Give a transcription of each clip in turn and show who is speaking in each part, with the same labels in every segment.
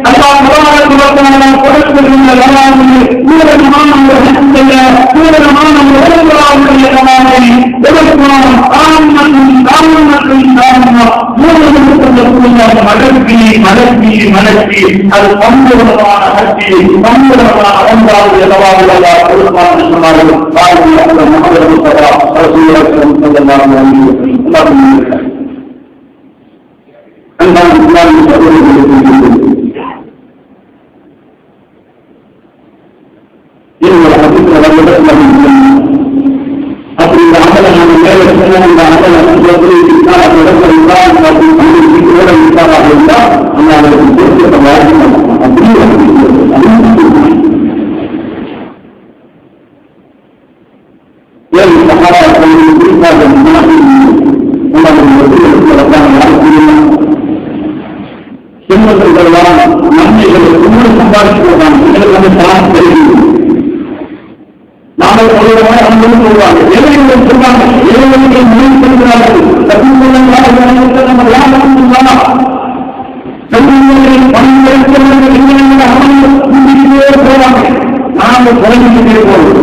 Speaker 1: அல்லாஹ் குர்ஆனில் கொடுத்திருக்கின்ற கலாமில் பூரணமான ஒரு ஹஸ்ஸைய பூரணமான ஒரு உலகளாவுடைய கலாமை எதற்கான ஆன்மத்தின் மலர்ச்சி அது பம்புரமான ஹஸ்ஸி பம்புரமான ஒன்றாவது எதவாக கொடுப்பான் சொன்னார்கள். அப்படி இந்த அமலை நம்ம மேல சொன்ன இந்த அமலை இருந்தால் அந்த அவருக்கு பொறுத்த வாழ்க்கை அப்படி ஏன் சகாபாக்கள் குறிப்பாக செல்வர்கள்தான் நன்மைகளை உண்மை சம்பாதிக்கிறதான் எங்களுக்கு வந்து சார்ந்து தெரியும். நாங்கள் சொல்லுவாங்க அவங்களும் சொல்லுவாங்க ஏழைகள் சொல்றாங்க ஏழைகள் முடிவு செய்கிறார்கள் நம்ம லாபம் செல்வங்களின் பணிகளை போறாங்க. நாங்கள் குறைஞ்சிட்டே போறோம்.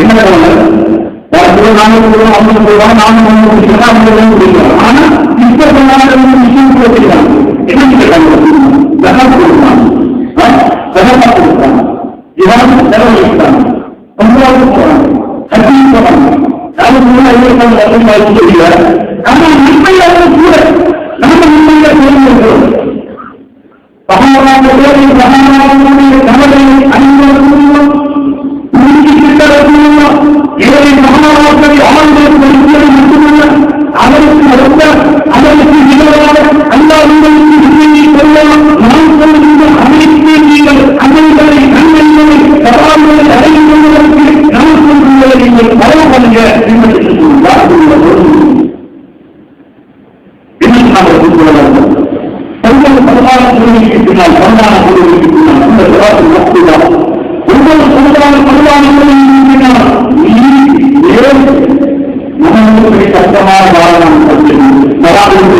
Speaker 1: என்ன நானும் சொல்லுவாங்க நானும் முடிக்கலாம். ஆனா இப்ப விஷயம் கொடுக்கிறாங்க. என்ன கேட்டாங்க கொடுத்தாங்க இவன் செலவழிக்கிறாங்க ஒன்றாவது போறாங்க கட்டி போறாங்க. தெரியல. ஆனா உண்மையாக கூட நம்ம உண்மையில தெரிஞ்சிருக்கிறோம். பகவானுடைய கவலை அனைவரும் இவரை மகாராஜரை ஆழ்ந்த மட்டுமல்ல அவருக்கு அடுத்த அவருக்கு நிகழ்வாக அல்லா உங்களுக்கு விஜயை கொள்ளலாம். நான் சொல்கின்ற அமைப்பை நீங்கள் அமைகளை நன்மைகளை சவால்களை அடைந்து கொள்வதற்கு நான் சொல்கின்றதை நீங்கள் பரவப்படுங்க என்று பின்னால் பரவான பொருளுக்கு பின்னால் இந்த விவாதம் நடத்துகிறார். ஒவ்வொரு சமுதாய பரவான மனமுறை கஷ்டமான வாழலாம்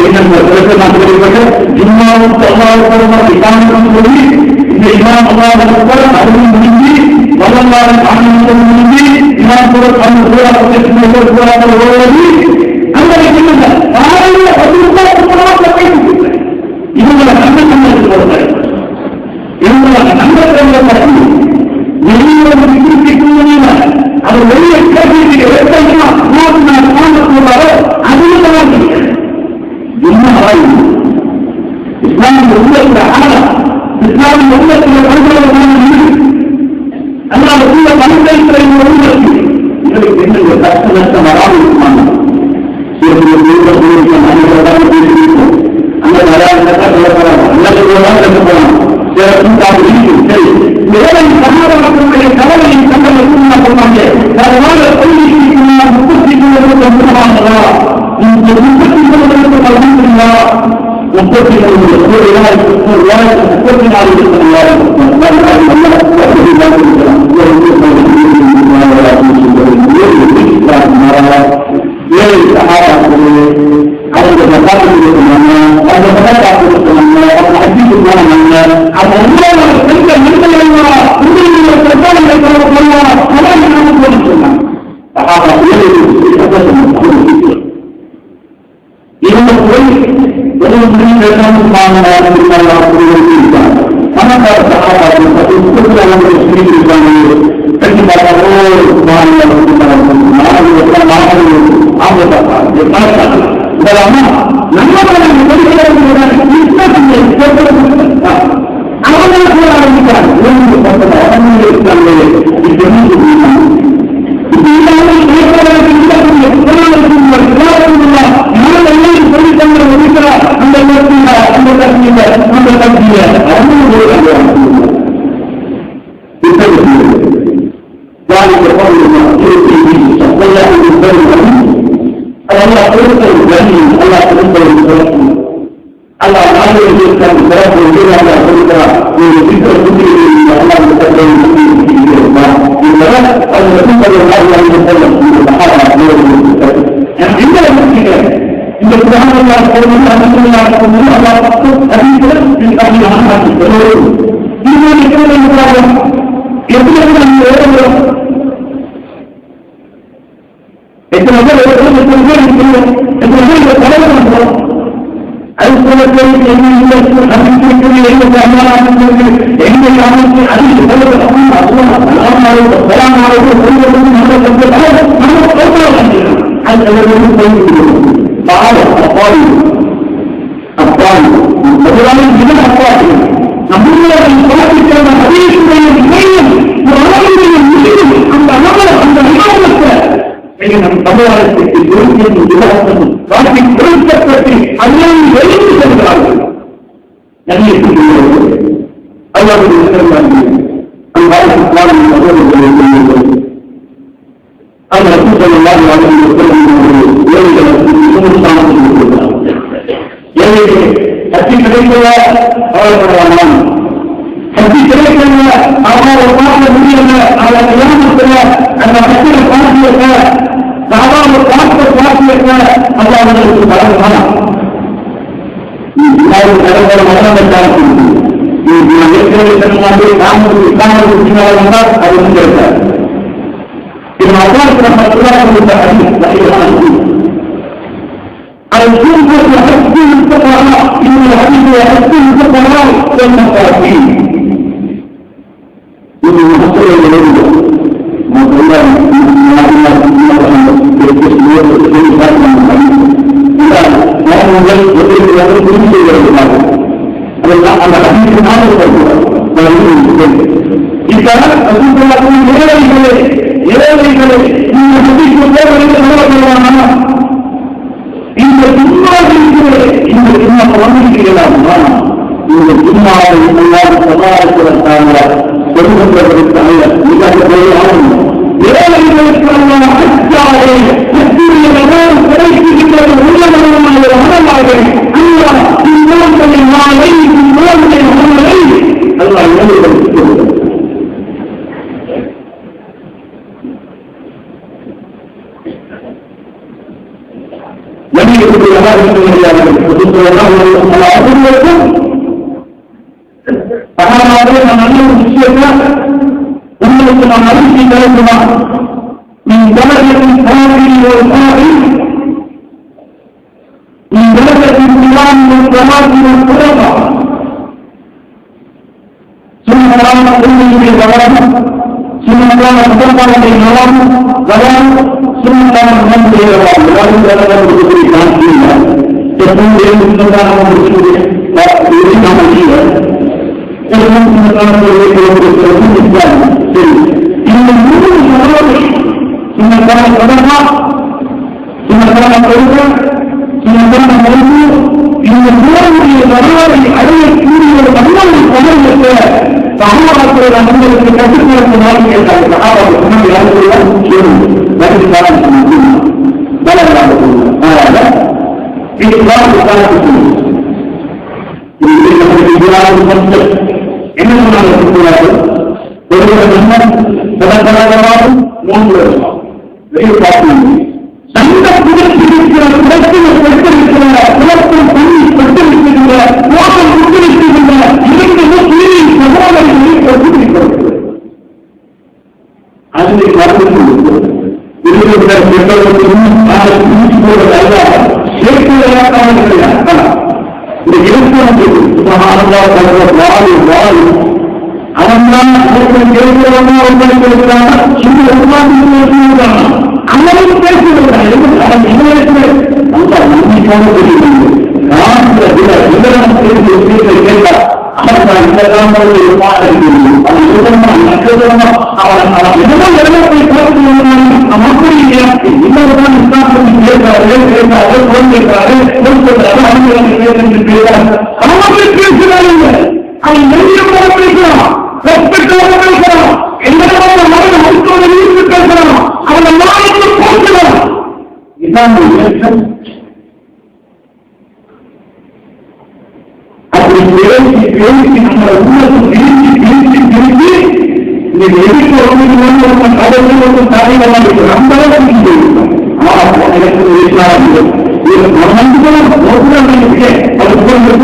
Speaker 1: என்னென்ன பிறகு நான் சொல்லிவிட்டு இம்மாவும் சொல்லாத இமாமும் சொல்லி இந்த இமாம் அல்லாத அருள் முடிஞ்சு வல்லல்லாரின் ஆனந்தம் முடிஞ்சு இமாம் கூட ஓடுவது அந்த இவங்களை நம்பகங்களுக்கு வருவார். இவங்களை நம்பகங்களை பற்றி வெளியோடு விக்கிரிக்க அது வெளியே கேட்டு எடுத்தா போனாரோ அதுதான் என்ன இஸ்லாமிய உள்ளத்துல ஆழம் இஸ்லாமிய உள்ளத்துல அதனால உள்ள மனிதர்களை உள்ளது எங்களுக்கு என்ன கஷ்ட நஷ்டம் வராமல் இருக்குமாங்க அந்த வராது சமாதானத்தினுடைய கவலையை கண்டலை சொன்னாங்க. அதனால கொள்கைக்கு முப்பத்தி முன்னதாங்களா இந்த 34 வழங்குங்களா 34 ஏழை சகாபாக்களே அவங்க மசாலி சொன்னாங்க, அவங்க மசாலி சொன்னாங்க, அவங்க அஜி சொன்னாங்க. அவங்க உண்மையான பெரிய மனிதர்கள் உண்மையான பிரச்சாரங்களை சொன்னாங்க. இவங்க போய் ஒரு பணக்கார சகாபாக்கள் கண்டிப்பாக இந்த சமுதாயத்திற்கு கொடுக்கப்பட்டு அல்லாஹ் எழுந்து சென்றார்கள். சக்தி கிடைக்கல அவர்களான சக்தி கிடைக்கல அவரை பார்க்க முடியல அவரை கிராமத்தில் அந்த மக்களை பார்க்க சாதாரண பார்க்க அல்லாஹ்வுக்கு பரவாயில்லை.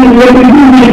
Speaker 1: Allah